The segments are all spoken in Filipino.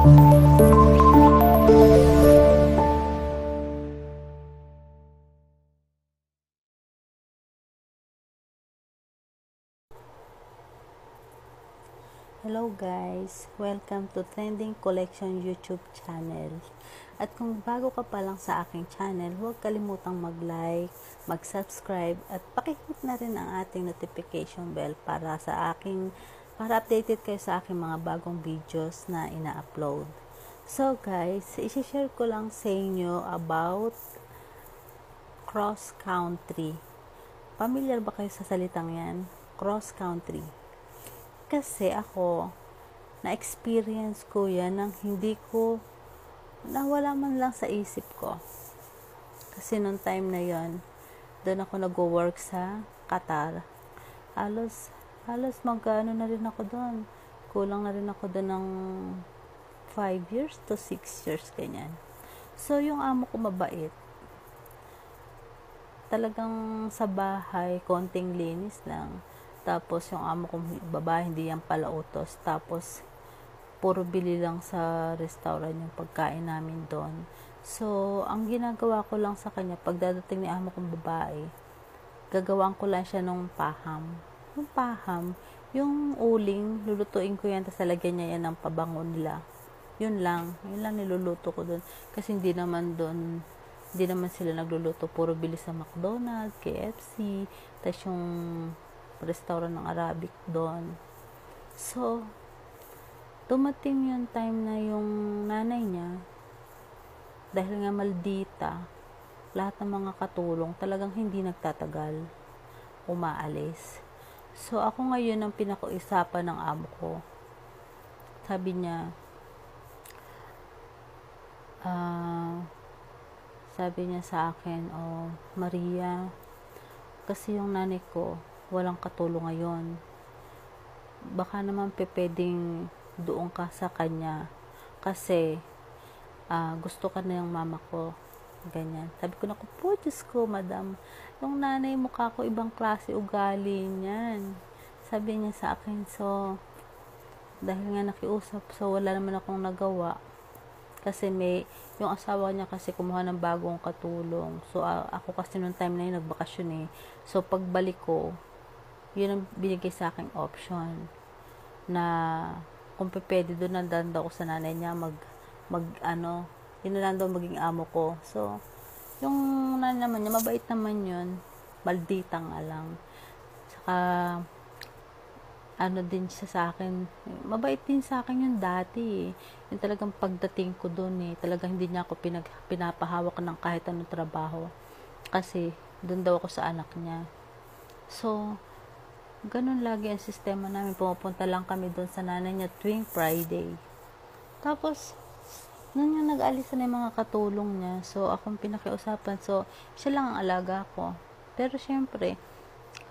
Hello guys! Welcome to Trending Collection YouTube channel. At kung bago ka pa lang sa aking channel, huwag kalimutang mag-like, mag-subscribe at pakihit na rin ang ating notification bell para updated kayo sa aking mga bagong videos na ina-upload. So guys, i-share ko lang sa inyo about cross country. Familiar ba kayo sa salitang yan? Cross country. Kasi ako, na-experience ko yan nang hindi ko, nawala man lang sa isip ko. Kasi nung time na yon, doon ako nag-work sa Qatar. Halos mag-ano na rin ako doon. Kulang na rin ako doon ng 5 years to 6 years, ganyan. So, yung amo ko mabait. Talagang sa bahay, konting linis lang. Tapos, yung amo kong babae, hindi yan pala utos. Tapos, puro bili lang sa restaurant yung pagkain namin doon. So, ang ginagawa ko lang sa kanya, pag dadating ni amo kong babae, gagawaan ko lang siya ng paham. Yung paham, yung uling, lulutuin ko yan, tapos lalagyan niya yan ng pabango nila. Yun lang niluluto ko doon. Kasi hindi naman sila nagluluto. Puro bili sa McDonald's, KFC, tapos yung restaurant ng Arabic doon. So, dumating yung time na yung nanay niya, dahil nga maldita, lahat ng mga katulong talagang hindi nagtatagal, umaalis. So, ako ngayon ang pinakausapan ng amo ko. Sabi niya, sa akin, Maria, kasi yung nanay ko, walang katulong ngayon. Baka naman pwedeng doon ka sa kanya kasi gusto ka na yung mama ko. Ganyan. Sabi ko, naku po, Diyos ko, madam, yung nanay mukha ko ibang klase ugali niyan. Sabi niya sa akin, so dahil nga nakiusap, so wala naman akong nagawa. Kasi yung asawa niya kasi kumuha ng bagong katulong. So ako kasi nung time na yun, nagbakasyon eh. So pagbalik ko, yun ang binigay sa aking option na kung pwede doon nandan daw ako sa nanay niya yun na daw maging amo ko. So yung nanay naman niya, mabait naman yun, maldita nga lang. Saka din siya sa akin, mabait din sa akin yung dati eh. Yung talagang pagdating ko doon eh, talagang hindi niya ako pinapahawak ng kahit anong trabaho kasi doon daw ako sa anak niya. So ganun lagi ang sistema namin. Pumupunta lang kami doon sa nanay niya tuwing Friday. Tapos, nung yung nag-alis na yung mga katulong niya, so akong pinakiusapan. So, siya lang ang alaga ko. Pero syempre,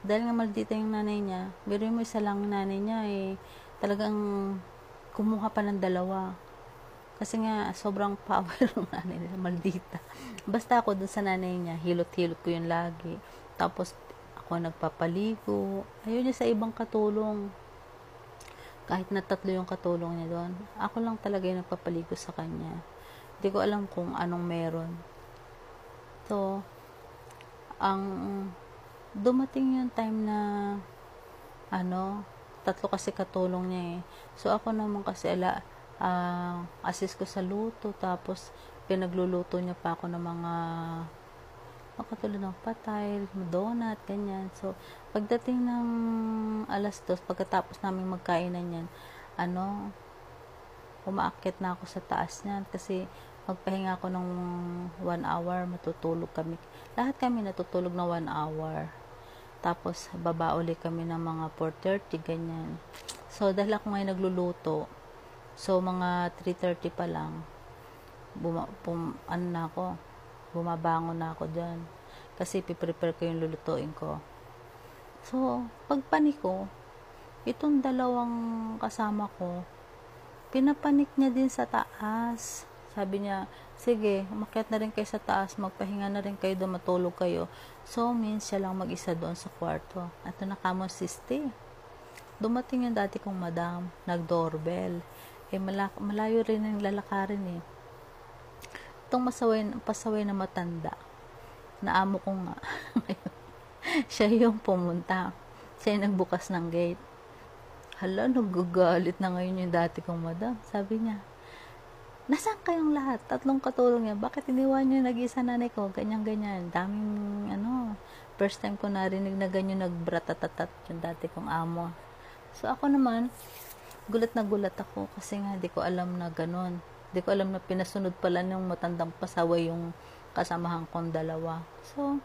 dahil nga maldita yung nanay niya, biruin mo isa lang yung nanay niya eh, talagang kumuha pa ng dalawa. Kasi nga, sobrang power ng nanay niya, maldita. Basta ako doon sa nanay niya, hilot-hilot ko yun lagi. Tapos, ako nagpapaligo. Ayun niya sa ibang katulong. Kahit na 3 yung katulong niya doon. Ako lang talaga yung nagpapaligo sa kanya. Hindi ko alam kung anong meron. So, dumating yung time na 3 kasi katulong niya eh. So, ako naman kasi assist ko sa luto. Tapos, pinagluluto niya pa ako ng mga katulad ng patay, donut, ganyan. So, pagdating ng 2:00, pagkatapos namin magkainan yan, umaakyat na ako sa taas niyan kasi magpahinga ako ng 1 hour, matutulog kami. Lahat kami natutulog na 1 hour. Tapos, baba ulit kami ng mga 4:30, ganyan. So, dahil ako ngayon nagluluto, so, mga 3:30 pa lang, bumabangon na ako dyan. Kasi piprepare ko yung lulutuin ko. So, pagpanik ko, itong 2 kasama ko, pinapanik niya din sa taas. Sabi niya, sige, umakyat na rin kayo sa taas, magpahinga na rin kayo doon, matulog kayo. So, means siya lang mag-isa doon sa kwarto. At nakamo siste. Dumating yung dati kong madam, nag-doorbell. malayo rin ang lalakarin eh. Itong pasaway na matanda, na amo ko nga, siya yung pumunta. Siya yung nagbukas ng gate. Hala, nagagalit na ngayon yung dati kong madam. Sabi niya, nasaan kayong lahat? 3 katulong niya. Bakit iniwan niyo nag-isa nanay ko? Ganyan-ganyan. Daming, first time ko narinig na ganyan nagbratatat yung dati kong amo. So, ako naman, gulat na gulat ako kasi nga, di ko alam na ganon. Di ko alam na pinasunod pala ng matandang pasaway yung kasamahan kong dalawa. So,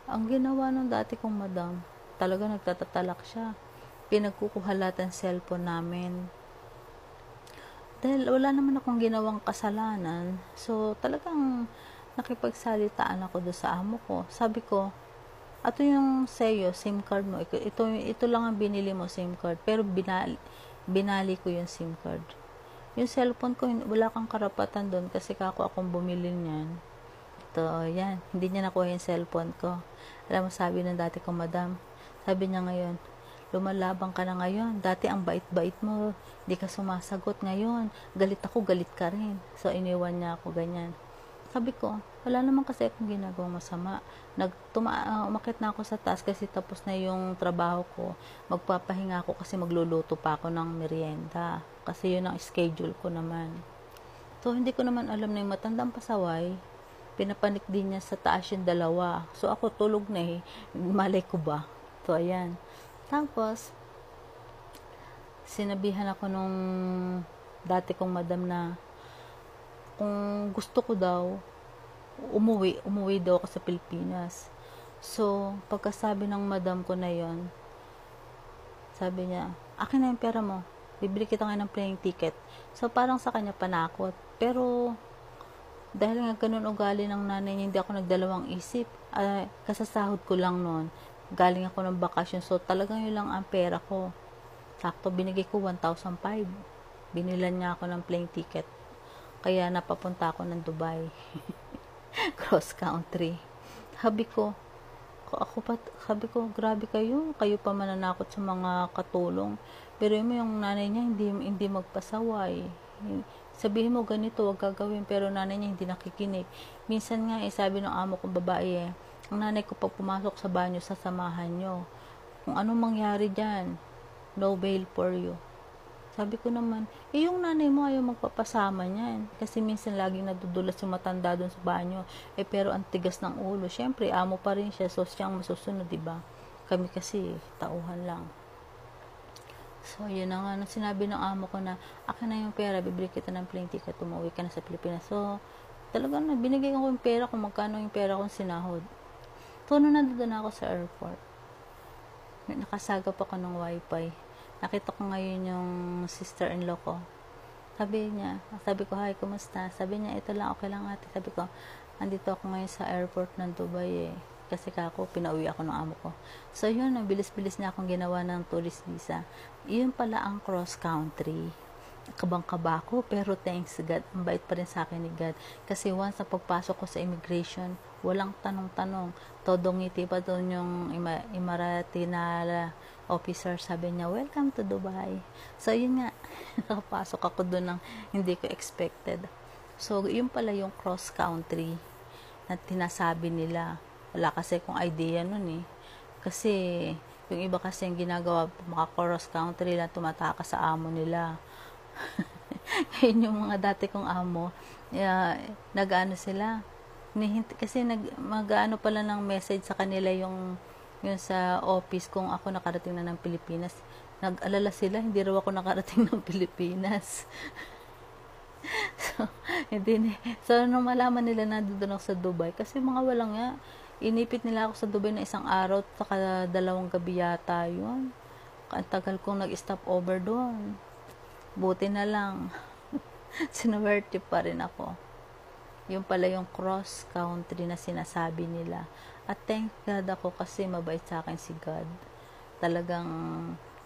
ang ginawa ng dati kong madam, talaga nagtatatalak siya. Pinagkukuhalatan cellphone namin. Dahil wala naman akong ginawang kasalanan, so talagang nakipagsalitaan ako doon sa amo ko. Sabi ko, ato yung sa'yo, SIM card mo. Ito lang ang binili mo, SIM card. Pero binali ko yung SIM card. Yung cellphone ko, wala kang karapatan doon kasi akong bumili niyan. Ito, yan. Hindi niya nakuha yung cellphone ko. Alam mo, sabi ng dati ko, madam, sabi niya ngayon, lumalabang ka na ngayon. Dati ang bait-bait mo, di ka sumasagot ngayon. Galit ako, galit ka rin. So, iniwan niya ako ganyan. Sabi ko, wala naman kasi akong ginagawang masama. Umakit na ako sa taas kasi tapos na yung trabaho ko. Magpapahinga ako kasi magluluto pa ako ng merienda. Kasi yun ang schedule ko naman. So, hindi ko naman alam na yung matandang pasaway, pinapanik din niya sa taas yung dalawa. So, ako tulog na eh. Malay ko ba? So, ayan. Tapos, sinabihan ako nung dati kong madam na kung gusto ko daw, umuwi daw ako sa Pilipinas. So, pagkasabi ng madam ko na yon, sabi niya, akin na yung pera mo. Bibili kita ngayon ng plane ticket. So, parang sa kanya panakot. Pero, dahil nga ganun ugali ng nanay niya, hindi ako nagdalawang isip. Kasasahod ko lang noon. Galing ako ng bakasyon. So, talagang yun lang ang pera ko. Sakto, binigay ko 1,500. Binilan niya ako ng plane ticket. Kaya napapunta ako ng Dubai. Cross country. Sabi ko, grabe kayo. Kayo pa mananakot sa mga katulong. Pero yung nanay niya, hindi magpasaway. Sabihin mo ganito, wag gagawin, pero nanay niya hindi nakikinig. Minsan nga, sabi ng amo kong babae, ang nanay ko pag pumasok sa banyo, sasamahan nyo. Kung anong mangyari dyan, no bail for you. Sabi ko naman, yung nanay mo ayaw magpapasama niyan. Kasi minsan laging nadudulas yung matanda doon sa banyo. Pero ang tigas ng ulo. Syempre, amo pa rin siya, so siyang masusunod, diba? Kami kasi, tauhan lang. So, yun na nga, sinabi ng amo ko na, akin na yung pera, bibili kita ng plane ticket, umuwi ka na sa Pilipinas. So, talagang binigay ko yung pera kung magkano yung pera kong sinahod. So, nung nandun ako sa airport, nakasagap ako ng wifi. Nakita ko ngayon yung sister-in-law ko. Sabi ko, hi, kumusta? Sabi niya, ito lang, okay lang ate. Sabi ko, andito ako ngayon sa airport ng Dubai eh. Kasi pinauwi ako ng amo ko. So, yun, bilis-bilis na akong ginawa ng tourist visa. Yun pala ang cross-country. Kabang-kaba ko, pero thanks God. Ang bait pa rin sa akin ni God. Kasi once na pagpasok ko sa immigration, walang tanong-tanong. Todong ngiti pa doon yung Emirati na officer. Sabi niya, welcome to Dubai. So, yun nga. Nakapasok ako doon ng hindi ko expected. So, yun pala yung cross-country na tinasabi nila. Wala kasi kung idea nun eh. Kasi, yung iba kasi yung ginagawa, maka-cross country lang, tumataka sa amo nila. Yun yung mga dati kong amo, nag-ano sila. Kasi mag-ano pala ng message sa kanila yung sa office kung ako nakarating na ng Pilipinas. Nag-alala sila, hindi raw ako nakarating ng Pilipinas. So, nung malaman nila na doon ako sa Dubai, kasi mga walang nga, inipit nila ako sa Dubai na 1 araw, saka 2 gabi yata yun. Ang tagal kong nag-stop over doon. Buti na lang. Sinuwerte pa rin ako. Yung pala yung cross country na sinasabi nila. At thank God ako kasi mabait sa akin si God. Talagang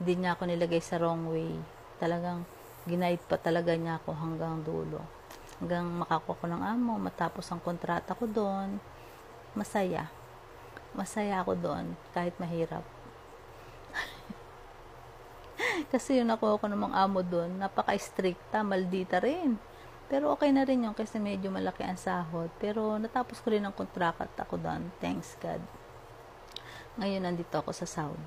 hindi niya ako nilagay sa wrong way. Talagang ginaid pa talaga niya ako hanggang dulo. Hanggang makakuha ko ng amo, matapos ang kontrata ko doon. Masaya ako doon kahit mahirap. Kasi yung nakuha ko namang amo doon, napaka-stricta, maldita rin. Pero okay na rin yun kasi medyo malaki ang sahod. Pero natapos ko rin ang kontrakt at ako doon. Thanks God. Ngayon nandito ako sa Saudi.